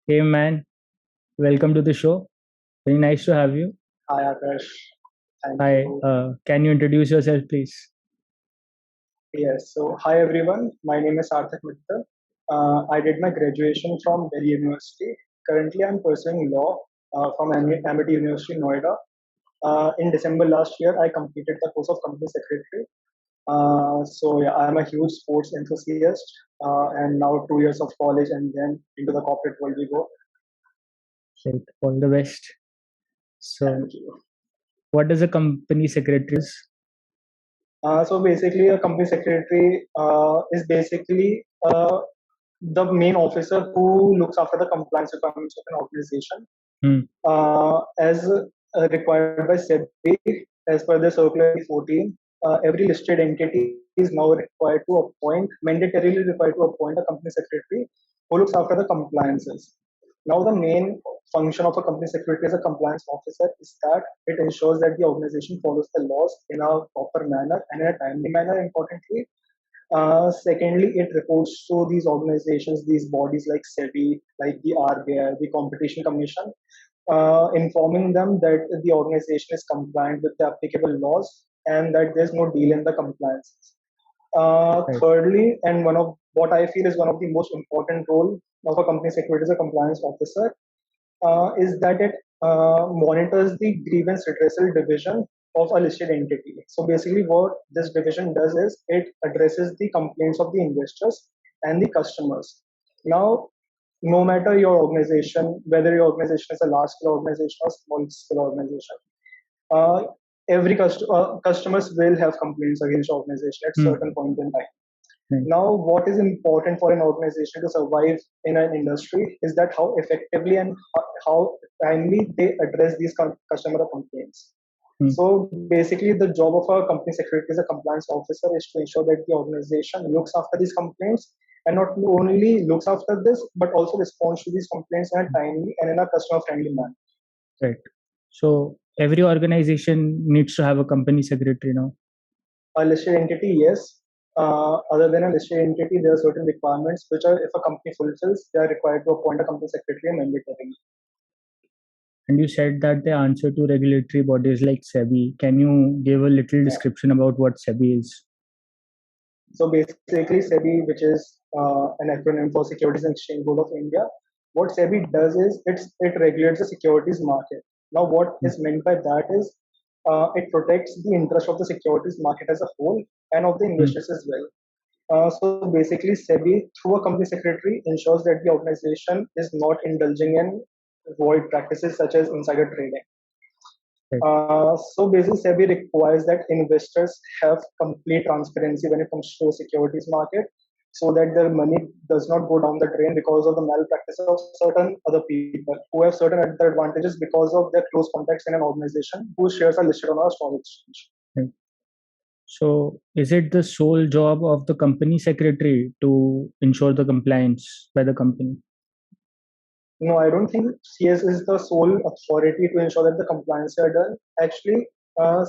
Hey man, welcome to the show. Very nice to have you. Hi Akash, thank Hi, you. can you introduce yourself, please? Yes, so hi everyone. My name is Sarthak Mittal. I did my graduation from Delhi University. Currently, I'm pursuing law from Amity University, Noida. In December last year, I completed the course of company secretary. So yeah, I'm a huge sports enthusiast, and now 2 years of college, and then into the corporate world we go. Right, all the best. So, Thank you. what does a company secretary is? So basically, a company secretary is basically the main officer who looks after the compliance requirements of an organization Hmm. as required by SEBI as per the circular 14. Every listed entity is now required to appoint, mandatorily required to appoint a company secretary who looks after the compliances. Now, the main function of a company secretary as a compliance officer is that it ensures that the organization follows the laws in a proper manner and in a timely manner, importantly. Secondly, it reports to these organizations, these bodies like SEBI, like the RBI, the Competition Commission, informing them that the organization is compliant with the applicable laws and that there's no deal in the compliance. Right, Thirdly, and one of what I feel is one of the most important role of a company secretary as a compliance officer is that it monitors the grievance redressal division of a listed entity. So basically, what this division does is it addresses the complaints of the investors and the customers. Now, no matter your organization, whether your organization is a large scale organization or small scale organization, uh, every customers will have complaints against the organization at hmm. certain point in time. Right, Now, what is important for an organization to survive in an industry is that how effectively and how timely they address these customer complaints. hmm. So basically, the job of a company secretary as a compliance officer is to ensure that the organization looks after these complaints and not only looks after this, but also responds to these complaints in a timely and in a customer friendly manner. Right. So, every organization needs to have a company secretary now. A listed entity, yes. Other than a listed entity, there are certain requirements which are, if a company fulfills, they are required to appoint a company secretary mandatorily. And you said that they answer to regulatory bodies like SEBI. Can you give a little Yeah. description about what SEBI is? So basically, SEBI, which is an acronym for Securities and Exchange Board of India, what SEBI does is it regulates the securities market. Now, what Hmm. is meant by that is it protects the interest of the securities market as a whole and of the Hmm. investors as well. So basically, SEBI, through a company secretary, ensures that the organization is not indulging in void practices such as insider trading. Right. So basically, SEBI requires that investors have complete transparency when it comes to securities market, so that their money does not go down the drain because of the malpractice of certain other people who have certain other advantages because of their close contacts in an organization whose shares are listed on our stock exchange. Right. So, is it the sole job of the company secretary to ensure the compliance by the company? No, I don't think CS is the sole authority to ensure that the compliance are done. Actually,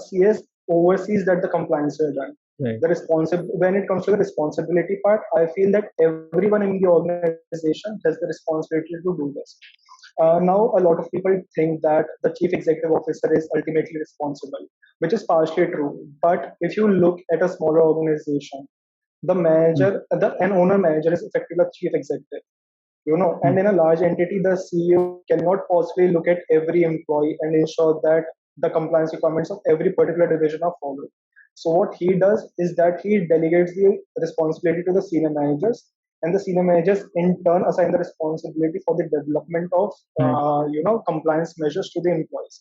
CS oversees that the compliance are done. Right. When it comes to the responsibility part, I feel that everyone in the organization has the responsibility to do this. Now, a lot of people think that the chief executive officer is ultimately responsible, which is partially true. But if you look at a smaller organization, the Hmm. manager, the an owner manager is effectively the chief executive, Hmm. and in a large entity the CEO cannot possibly look at every employee and ensure that the compliance requirements of every particular division are followed. So what he does is that he delegates the responsibility to the senior managers, and the senior managers in turn assign the responsibility for the development of Right. compliance measures to the employees.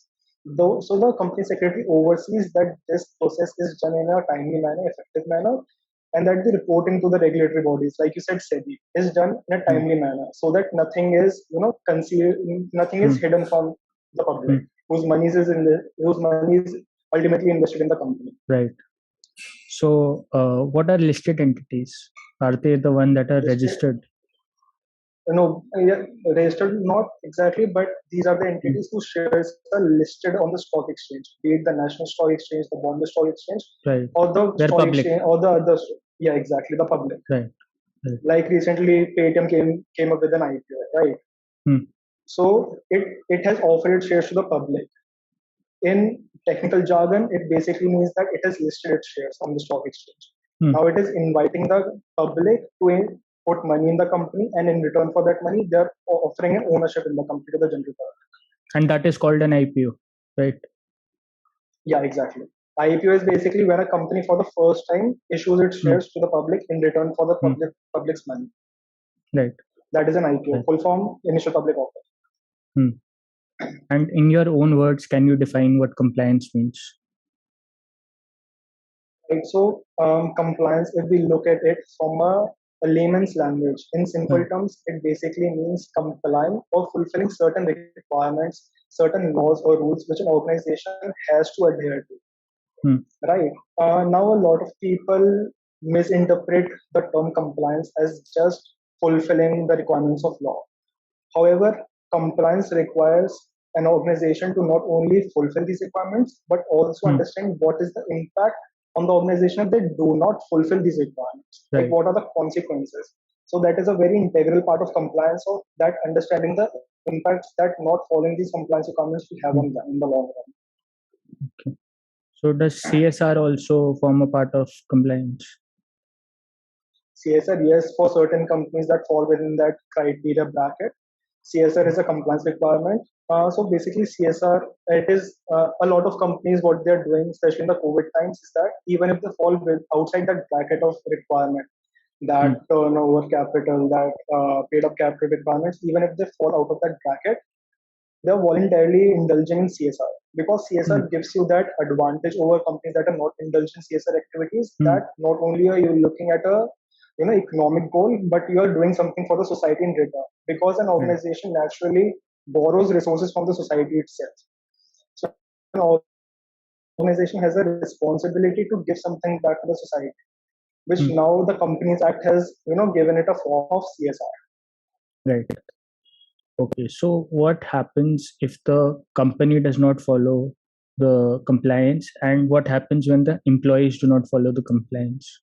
Though, so the company secretary oversees that this process is done in a timely manner, effective manner, and that the reporting to the regulatory bodies, like you said, SEBI, is done in a Hmm. timely manner, so that nothing is, concealed, nothing is Hmm. hidden from the public, Hmm. whose money is ultimately invested in the company. Right. So, what are listed entities? Are they the one that are Listed, registered? yeah, registered not exactly, but these are the Hmm. entities whose shares are listed on the stock exchange, be it the national stock exchange, the Bombay stock exchange, Right. or the They're stock public. exchange, or the other. Yeah, exactly, the public. Right. Right. Like recently, Paytm came up with an IPO, right? Hmm. So it has offered its shares to the public. In technical jargon, it basically means that it has listed its shares on the stock exchange. Hmm. Now it is inviting the public to put money in the company, and in return for that money, they're offering an ownership in the company to the general public. And that is called an IPO, right? Yeah, exactly. IPO is basically when a company for the first time issues its Hmm. shares to the public in return for the Hmm. public's money. Right. That is an IPO, Right. full form initial public offer. Hmm. And in your own words, can you define what compliance means? Right. So compliance, if we look at it from a layman's language, in simple Hmm. terms, it basically means complying or fulfilling certain requirements, certain laws or rules which an organization has to adhere to. Hmm. Right. Now, a lot of people misinterpret the term compliance as just fulfilling the requirements of law. However, compliance requires an organization to not only fulfill these requirements, but also Hmm. understand what is the impact on the organization if they do not fulfill these requirements. Like, Right. what are the consequences? So, that is a very integral part of compliance, of that understanding the impacts that not following these compliance requirements will have Hmm. on them in the long run. Okay. So does CSR also form a part of compliance? CSR, yes, for certain companies that fall within that criteria bracket. CSR is a compliance requirement. So basically, CSR, it is a lot of companies, what they're doing, especially in the COVID times, is that even if they fall outside that bracket of requirement, Hmm. that turnover capital, that paid up capital requirements, even if they fall out of that bracket, they're voluntarily indulging in CSR, because Hmm. CSR gives you that advantage over companies that are not indulging in CSR activities. Hmm. That not only are you looking at a economic goal, but you are doing something for the society in return, because an Right. organization naturally borrows resources from the society itself. So an organization has a responsibility to give something back to the society, which Hmm. now the Companies Act has given it a form of CSR. Right. Okay. So what happens if the company does not follow the compliance, and what happens when the employees do not follow the compliance?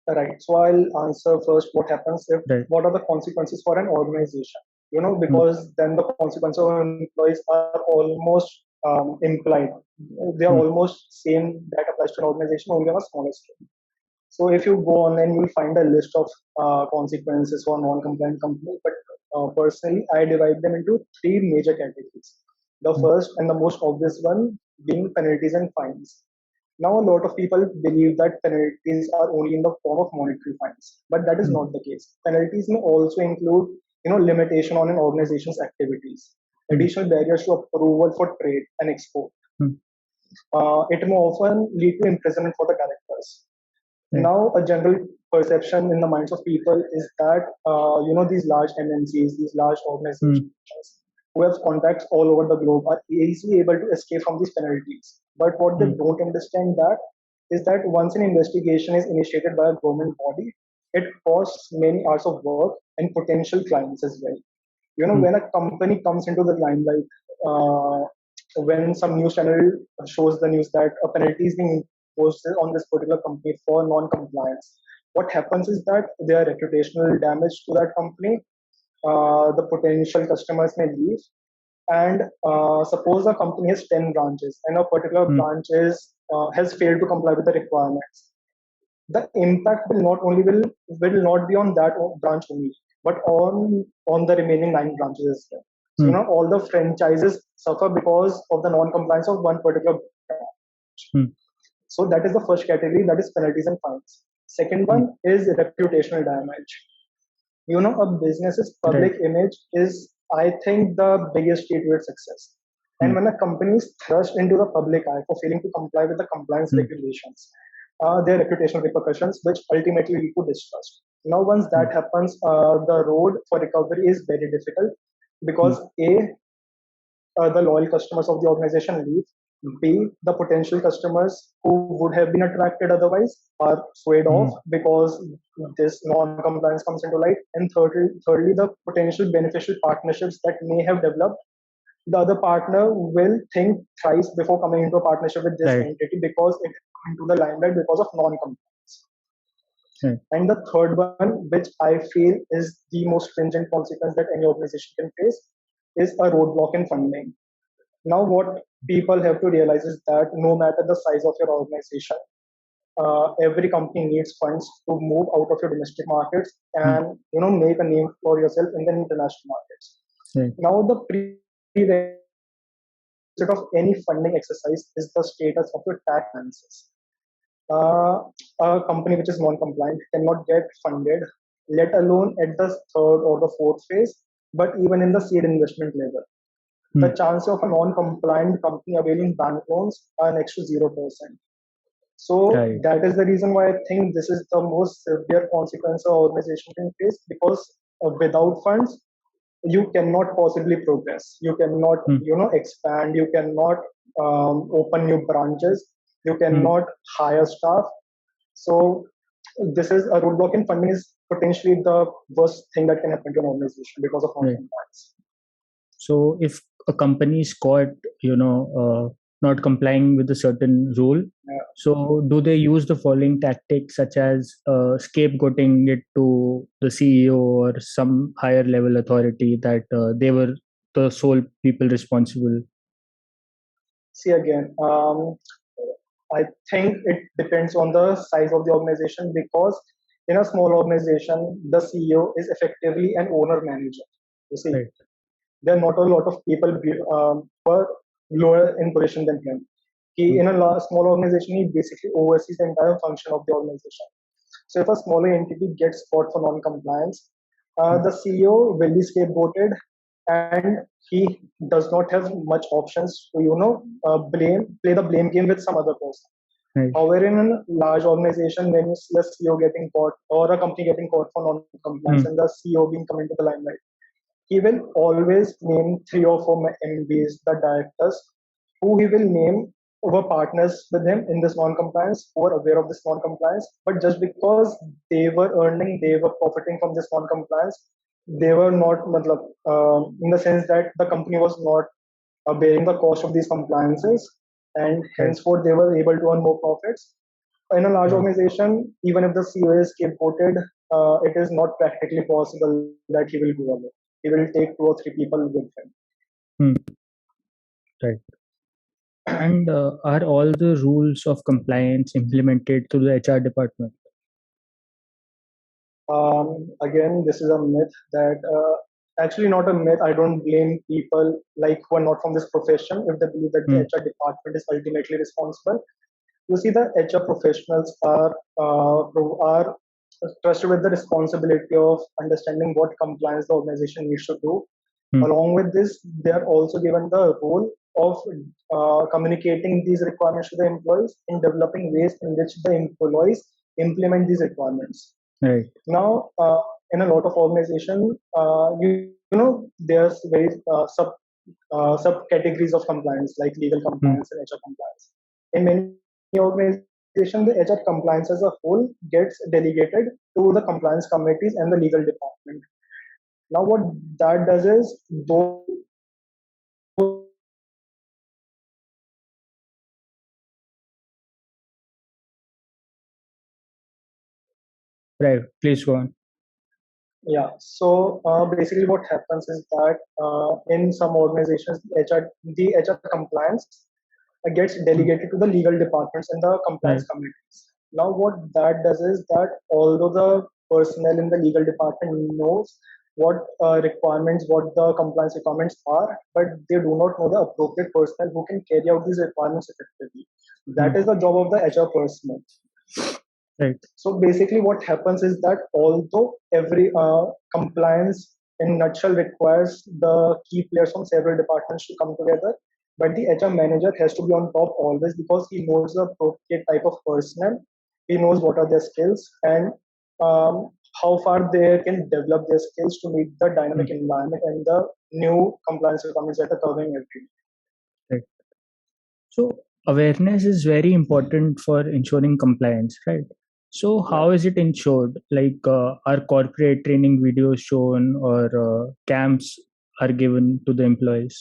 Right. So I'll answer first what happens if, Right. what are the consequences for an organization? Hmm. Because then the consequences of employees are almost implied. They are Hmm. almost same that applies to an organization, only on a smaller scale. So if you go online, you'll find a list of consequences for non-compliant company. But personally, I divide them into three major categories. The Hmm. first and the most obvious one being penalties and fines. Now, a lot of people believe that penalties are only in the form of monetary fines, but that is Hmm. not the case. Penalties may also include, limitation on an organization's activities, Hmm. additional barriers to approval for trade and export. Hmm. It may often lead to imprisonment for the directors. Right. Now, a general perception in the minds of people is that these large MNCs, these large Hmm. organizations who have contacts all over the globe are easily able to escape from these penalties. But what they Hmm. don't understand that is that once an investigation is initiated by a government body, it costs many hours of work and potential clients as well. Hmm. When a company comes into the limelight, uh, when some news channel shows the news that a penalty is being imposed on this particular company for non-compliance, what happens is that there are reputational damage to that company. The potential customers may leave, and suppose a company has 10 branches and a particular Hmm. branch has failed to comply with the requirements. The impact will not only will not be on that branch only, but on the remaining 9 branches as well. So Hmm. all the franchises suffer because of the non-compliance of one particular branch. Hmm. So that is the first category, that is penalties and fines. Second Hmm. one is reputational damage. A business's Right. public image is, I think, the biggest key to its success. Hmm. And when a company is thrust into the public eye for failing to comply with the compliance Hmm. regulations, there are reputational repercussions which ultimately lead to distrust. Now, once Hmm. that happens, the road for recovery is very difficult, Hmm. because the loyal customers of the organization leave. B, the potential customers who would have been attracted otherwise are swayed Hmm. off because this non-compliance comes into light. And thirdly, the potential beneficial partnerships that may have developed, the other partner will think thrice before coming into a partnership with this Right. entity, because it come into the limelight because of non-compliance. Right. And the third one, which I feel is the most stringent consequence that any organization can face, is a roadblock in funding. Now, what people have to realize is that no matter the size of your organization, every company needs funds to move out of your domestic markets Hmm. and make a name for yourself in the international markets. Right. Now, the prerequisite of any funding exercise is the status of your tax finances. A company which is non-compliant cannot get funded, let alone at the third or the fourth phase, but even in the seed investment level. Hmm. The chance of a non-compliant company availing bank loans are next to 0%. So Right. that is the reason why I think this is the most severe consequence an organization can face, because without funds, you cannot possibly progress. You cannot, Hmm. expand. You cannot open new branches. You Hmm. cannot hire staff. So this is a roadblock in funding is potentially the worst thing that can happen to an organization because of Right. non-compliance. So if a company is caught, not complying with a certain rule, Yeah. so do they use the following tactics, such as scapegoating it to the CEO or some higher level authority that they were the sole people responsible? See again, I think it depends on the size of the organization, because in a small organization, the CEO is effectively an owner manager. You see, Right. there are not a lot of people who are lower in position than him. He, Hmm. in a small organization, he basically oversees the entire function of the organization. So if a smaller entity gets caught for non-compliance, Hmm. the CEO will be scapegoated, and he does not have much options to play the blame game with some other person. Right. However, in a large organization, when you see a CEO getting caught or a company getting caught for non-compliance Hmm. and the CEO being come into the limelight, he will always name three or four MBs, the directors, who he will name were partners with him in this non-compliance, who were aware of this non-compliance. But just because they were earning, they were profiting from this non-compliance, they were not, in the sense that the company was not bearing the cost of these compliances, and Right. henceforth they were able to earn more profits. In a large Right. organization, even if the CEO is scapegoated, it is not practically possible that he will go away. He will take two or three people with him. Hmm. Right. And are all the rules of compliance implemented through the HR department? Again, this is a myth that actually not a myth. I don't blame people like who are not from this profession if they believe that the Hmm. HR department is ultimately responsible. You see, the HR professionals are trusted with the responsibility of understanding what compliance the organization needs to do. Hmm. Along with this, they are also given the role of communicating these requirements to the employees and developing ways in which the employees implement these requirements. Right. Now, in a lot of organizations, there's very subcategories of compliance like legal Hmm. compliance and HR compliance. In many organizations, the HR compliance as a whole gets delegated to the compliance committees and the legal department. Now, what that does is those Right. Please go on. Yeah. So basically, what happens is that in some organizations, the HR compliance gets Hmm. delegated to the legal departments and the compliance Right. committees. Now, what that does is that although the personnel in the legal department knows what requirements, what the compliance requirements are, but they do not know the appropriate personnel who can carry out these requirements effectively. Hmm. That is the job of the HR personnel. Right. So basically, what happens is that although every compliance in nutshell requires the key players from several departments to come together, but the HR manager has to be on top always, because he knows the appropriate type of personnel, he knows what are their skills, and how far they can develop their skills to meet the Hmm. dynamic environment and the new compliance requirements that are covering every. Right. So awareness is very important for ensuring compliance, right? So Yeah. how is it ensured? Like, are corporate training videos shown or camps are given to the employees?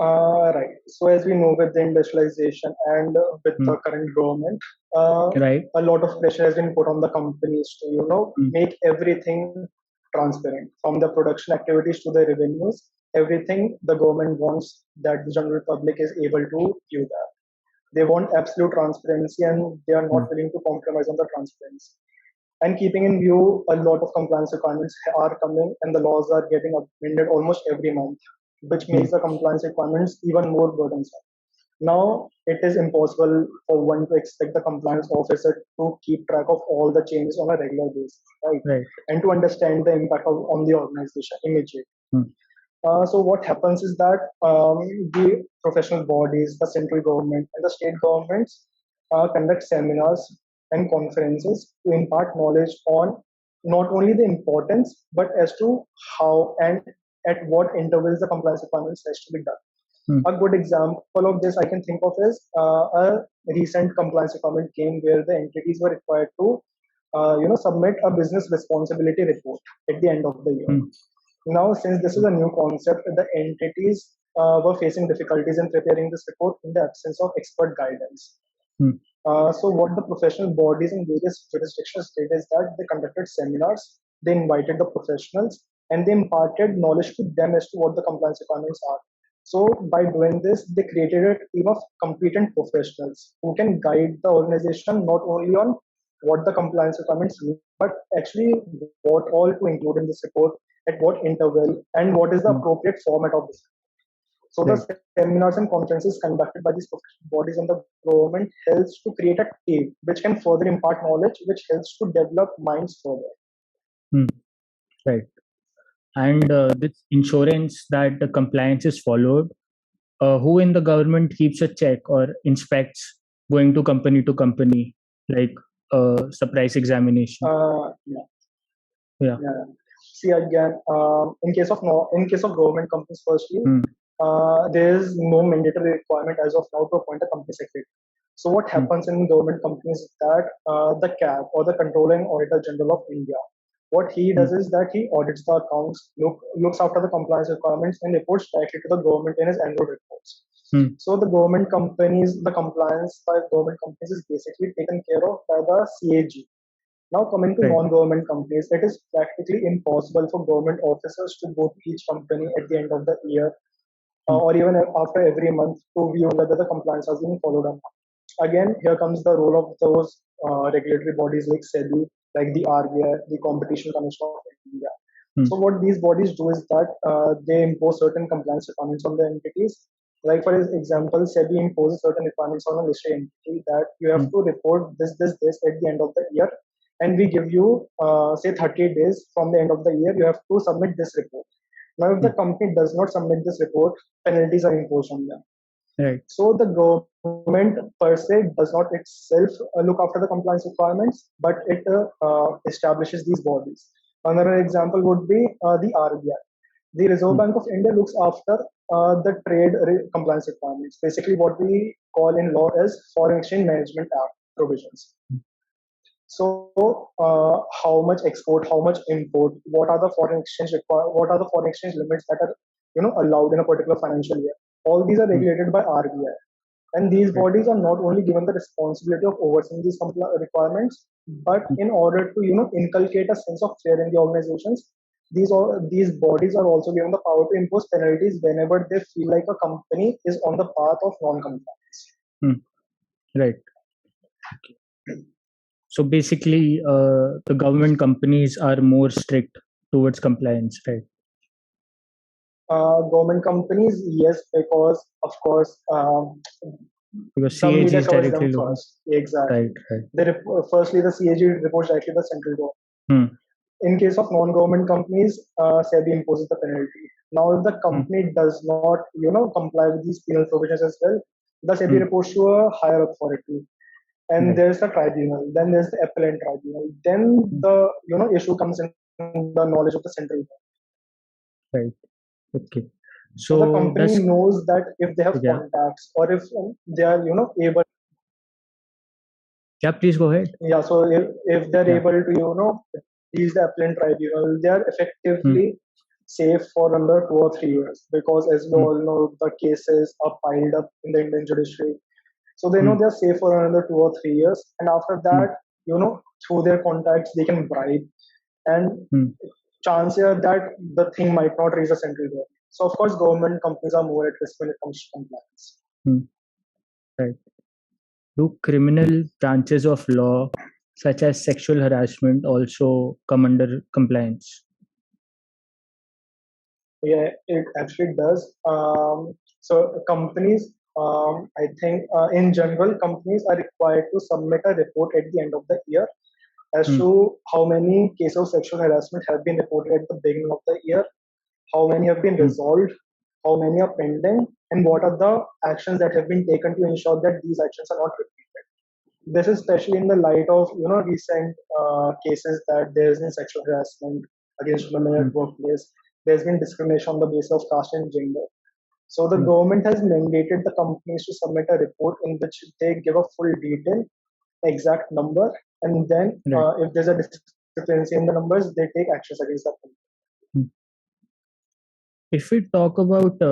Right. So as we know, with the industrialization and with Hmm. the current government, uh, Right. a lot of pressure has been put on the companies to, Hmm. make everything transparent, from the production activities to the revenues. Everything the government wants that the general public is able to view that. They want absolute transparency, and they are Hmm. not willing to compromise on the transparency. And keeping in view, a lot of compliance requirements are coming, and the laws are getting amended almost every month, which Hmm. makes the compliance requirements even more burdensome. Now, it is impossible for one to expect the compliance officer to keep track of all the changes on a regular basis, right? Right. And to understand the impact on the organization immediately. Hmm. So what happens is that the professional bodies, the central government, and the state governments conduct seminars and conferences to impart knowledge on not only the importance but as to how and at what intervals the compliance requirements has to be done. Hmm. A good example of this I can think of is a recent compliance requirement came where the entities were required to, submit a business responsibility report at the end of the year. Hmm. Now, since this is a new concept, the entities were facing difficulties in preparing this report in the absence of expert guidance. Hmm. So, what the professional bodies in various jurisdictions did is that they conducted seminars, they invited the professionals, and they imparted knowledge to them as to what the compliance requirements are. So, by doing this, they created a team of competent professionals who can guide the organization not only on what the compliance requirements mean, but actually what all to include in this report, at what interval, and what is the Hmm. appropriate format of this. So the Right. seminars and conferences conducted by these professional bodies and the government helps to create a team which can further impart knowledge, which helps to develop minds further. Hmm. Right. And this insurance that the compliance is followed, who in the government keeps a check or inspects going to company, like surprise examination? Yeah, Yeah. yeah. See again, in case of no, in case of government companies, firstly, Hmm. there is no mandatory requirement as of now to appoint a company secretary. So what Hmm. happens in government companies is that the CAB or the Controller and Auditor General of India, what he Hmm. does is that he audits the accounts, looks after the compliance requirements, and reports directly to the government in his annual reports. Hmm. So the government companies, the compliance by government companies is basically taken care of by the CAG. Now, coming to Right. non-government companies, it is practically impossible for government officers to go to each company at the end of the year Hmm. or even after every month to view whether the compliance has been followed or not. Again, here comes the role of those regulatory bodies like SEBI, like the RBI, the Competition Commission of India. Hmm. So what these bodies do is that they impose certain compliance requirements on the entities. Like for example, SEBI imposes certain requirements on a listed entity that you have Hmm. to report this at the end of the year, and we give you say 30 days from the end of the year. You have to submit this report. Now, if the Hmm. company does not submit this report, penalties are imposed on them. Right. So the government per se does not itself look after the compliance requirements, but it establishes these bodies. Another example would be the RBI. The Reserve Hmm. Bank of India looks after the compliance requirements. Basically, what we call in law as Foreign Exchange Management Act provisions. So, how much export, how much import, what are the foreign exchange limits that are allowed in a particular financial year? All these are Hmm. regulated by RBI, and these Right. bodies are not only given the responsibility of overseeing these requirements, but Hmm. in order to inculcate a sense of fear in the organizations, these bodies are also given the power to impose penalties whenever they feel like a company is on the path of non-compliance. Hmm. Right. So basically, the government companies are more strict towards compliance, right? Government companies, yes, because of course Because some CAG media is covers directly them looking. first. Exactly. Right. Right. Firstly, the CAG reports directly to the central government. Hmm. In case of non-government companies, SEBI imposes the penalty. Now, if the Hmm. company does not, comply with these penal provisions as well, the SEBI Hmm. reports to a higher authority, and Right. there's the tribunal. Then there's the appellate tribunal. Then Hmm. the issue comes in the knowledge of the central government. Right. Okay. So the So company does knows that if they have yeah, contacts or if they are able. yeah. Please go ahead. Yeah, so if they're Yeah. able to, reach the appellant tribunal, they are Hmm. effectively safe for another 2 or 3 years, because as we Hmm. all know, the cases are piled up in the Indian judiciary. So they know Hmm. they're safe for another 2 or 3 years, and after Hmm. that, through their contacts, they can bribe, and Hmm. chance here that the thing might not reach the central government. So of course, government companies are more at risk when it comes to compliance. Hmm. Right. Do criminal branches of law, such as sexual harassment, also come under compliance? Yeah, it actually does. So companies, I think, in general, companies are required to submit a report at the end of the year as Hmm. to how many cases of sexual harassment have been reported at the beginning of the year, how many have been Hmm. resolved, how many are pending, and what are the actions that have been taken to ensure that these actions are not repeated. This is especially in the light of recent cases that there's been sexual harassment against women Hmm. at workplace. There's been discrimination on the basis of caste and gender. So the Hmm. government has mandated the companies to submit a report in which they give a full detail, exact number, and then Right. if there's a discrepancy in the numbers, they take actions against that company. Hmm. If we talk about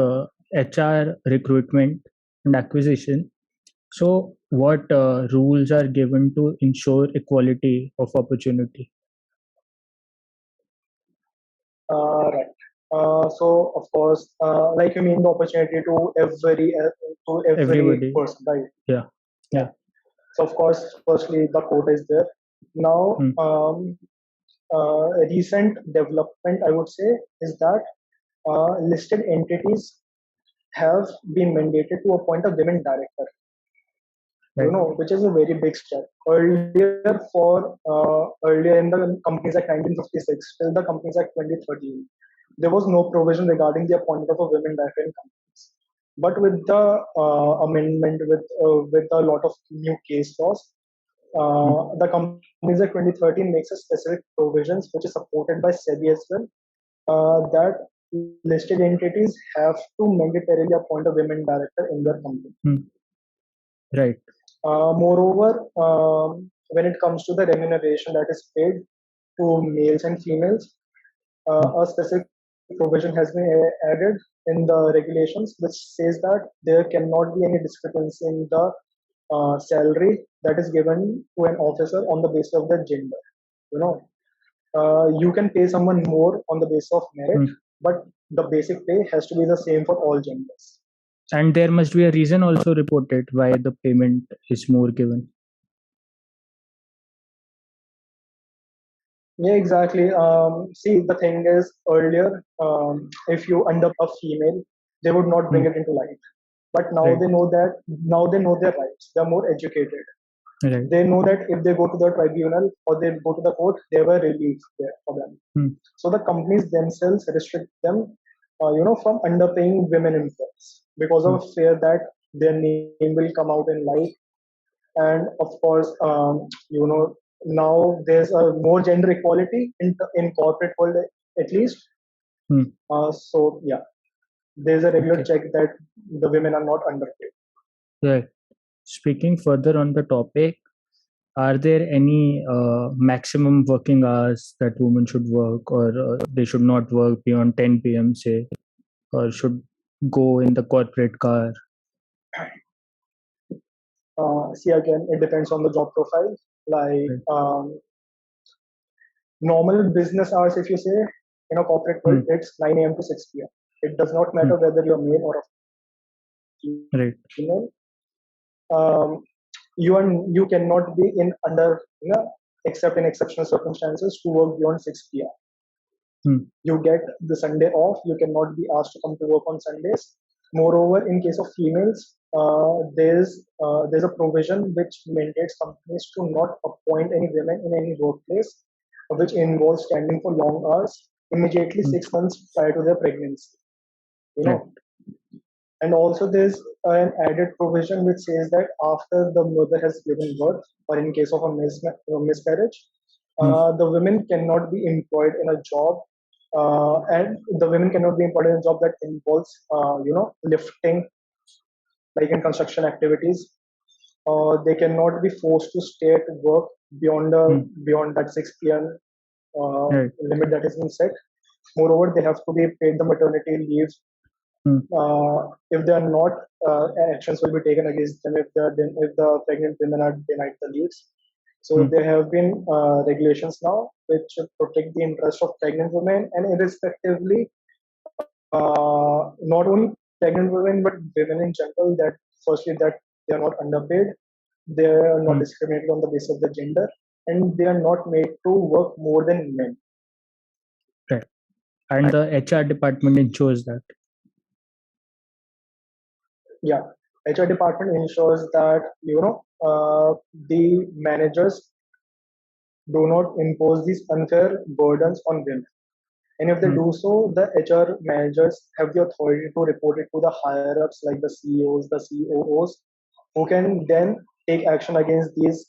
HR recruitment and acquisition, so what rules are given to ensure equality of opportunity? Right. So of course, like you mean the opportunity to every Everybody. person, right? Yeah. Yeah. Yeah. So of course, firstly, the quota is there. Now, Hmm. a recent development, I would say, is that listed entities have been mandated to appoint a women director. Right. Which is a very big step. Earlier in the Companies Act 1956 till the Companies Act 2013, there was no provision regarding the appointment of a women director in companies. But with the amendment, with a lot of new case laws, Hmm. the Companies Act 2013 makes a specific provisions which is supported by SEBI as well, that listed entities have to mandatorily appoint a women director in their company. Hmm. Right. Moreover, when it comes to the remuneration that is paid to males and females, Hmm. a specific provision has been added in the regulations which says that there cannot be any discrepancy in the salary that is given to an officer on the basis of their gender. You know, you can pay someone more on the basis of merit, Hmm. but the basic pay has to be the same for all genders. And there must be a reason also reported why the payment is more given. Yeah, exactly. See, the thing is, earlier, if you end up a female, they would not Hmm. bring it into light. But now Right. they know that, now they know their rights. They're more educated. Right. They know that if they go to the tribunal or they go to the court, they have a relief there for them. Hmm. So the companies themselves restrict them, from underpaying women employees because Hmm. of fear that their name will come out in light. And of course, now there's a more gender equality in corporate world, at least. Hmm. So yeah, there's a regular Okay. check that the women are not underpaid. Right. Speaking further on the topic, are there any maximum working hours that women should work, or they should not work beyond 10 p.m., say, or should go in the corporate car? See, again, it depends on the job profile. Like Right. normal business hours, if you say, in a corporate world, Hmm. it's 9 a.m. to 6 p.m. It does not Hmm. matter whether you're male or a Right. female. Um, you cannot be in under, except in exceptional circumstances, to work beyond 6 p.m. Hmm. You get the Sunday off. You cannot be asked to come to work on Sundays. Moreover, in case of females, there's a provision which mandates companies to not appoint any women in any workplace which involves standing for long hours immediately Hmm. 6 months prior to their pregnancy. You Right. know, and also there's an added provision which says that after the mother has given birth, or in case of a miscarriage, Hmm. the women cannot be employed in a job, and the women cannot be employed in a job that involves, lifting, like in construction activities. They cannot be forced to stay at work beyond Hmm. beyond that 6 p.m. Right. limit that has been set. Moreover, they have to be paid the maternity leave. Hmm. If they are not, actions will be taken against them if the pregnant women are denied the leaves. So Hmm. there have been regulations now which protect the interest of pregnant women, and irrespectively, not only pregnant women but women in general. That firstly, that they are not underpaid, they are not Hmm. discriminated on the basis of the gender, and they are not made to work more than men. Right. And the HR department ensures that. Yeah, HR department ensures that the managers do not impose these unfair burdens on women. And if they Hmm. do so, the HR managers have the authority to report it to the higher ups like the CEOs, the COOs, who can then take action against these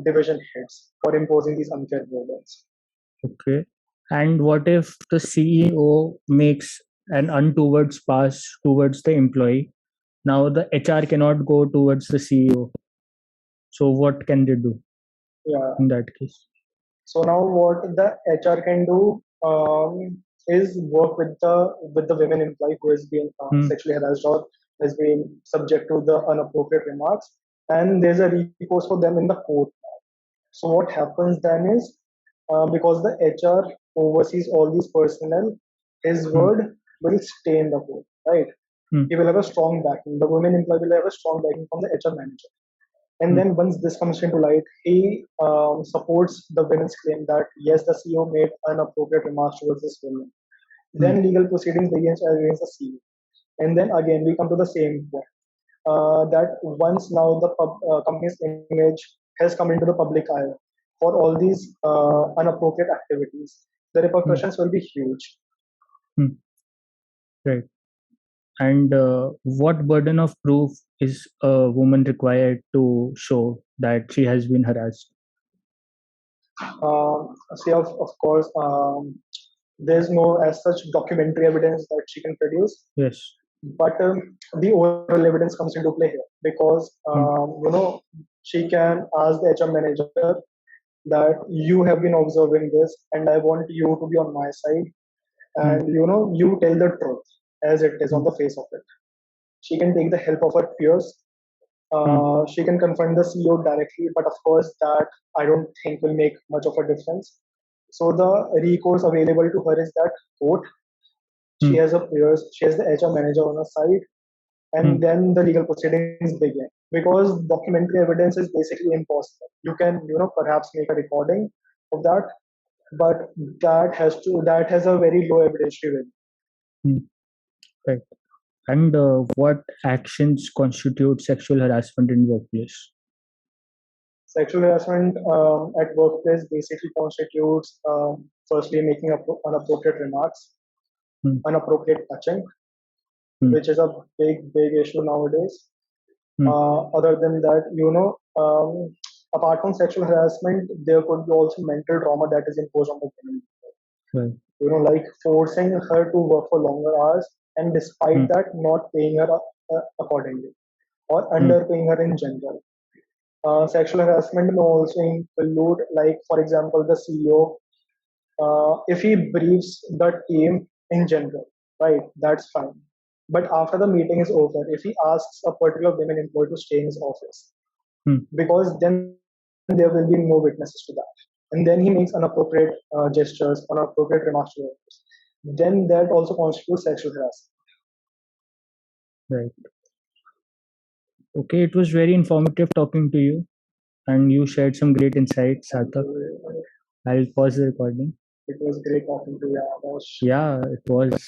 division heads for imposing these unfair burdens. Okay. And what if the CEO makes an untoward pass towards the employee? Now the HR cannot go towards the CEO. So what can they do Yeah. in that case? So now what the HR can do is work with the women employee who has been Hmm. sexually harassed or has been subject to the inappropriate remarks, and there's a recourse for them in the court. So what happens then is, because the HR oversees all these personnel, his Hmm. word will stay in the court, right? Hmm. He will have a strong backing. The women employee will have a strong backing from the HR manager. And Hmm. then once this comes into light, he supports the women's claim that yes, the CEO made inappropriate remarks towards this woman. Hmm. Then legal proceedings begins against the CEO. And then again, we come to the same point that once now the company's image has come into the public eye for all these inappropriate activities, the Hmm. repercussions will be huge. Hmm. Right. And what burden of proof is a woman required to show that she has been harassed? See, of course, there's no as such documentary evidence that she can produce, Yes. but the oral evidence comes into play here because Hmm. she can ask the HR manager that you have been observing this and I want you to be on my side, Hmm. and you tell the truth as it is Hmm. on the face of it. She can take the help of her peers. Hmm. She can confront the CEO directly, but of course that I don't think will make much of a difference. So the recourse available to her is that court. She Hmm. has a peers, she has the HR manager on her side, Hmm. and then the legal proceedings begin. Because documentary evidence is basically impossible. You can, perhaps make a recording of that, but that has a very low evidentiary value. Hmm. Right. And what actions constitute sexual harassment in workplace? Sexual harassment at workplace basically constitutes firstly making inappropriate remarks, Hmm. inappropriate touching, Hmm. which is a big issue nowadays. Hmm. Other than that, apart from sexual harassment, there could be also mental trauma that is imposed on the women. Right. Like forcing her to work for longer hours, and despite Hmm. that, not paying her accordingly or Hmm. underpaying her in general. Sexual harassment may also include, like, for example, the CEO, if he briefs the team in general, right, that's fine. But after the meeting is over, if he asks a particular women employee to stay in his office, Hmm. because then there will be no witnesses to that. And then he makes inappropriate gestures, inappropriate remarks to others. Then that also constitutes sexual harassment. Right. Okay. It was very informative talking to you, and you shared some great insights, And Sarthak. I'll pause the recording. it was great talking to you, Ash. Yeah, it was.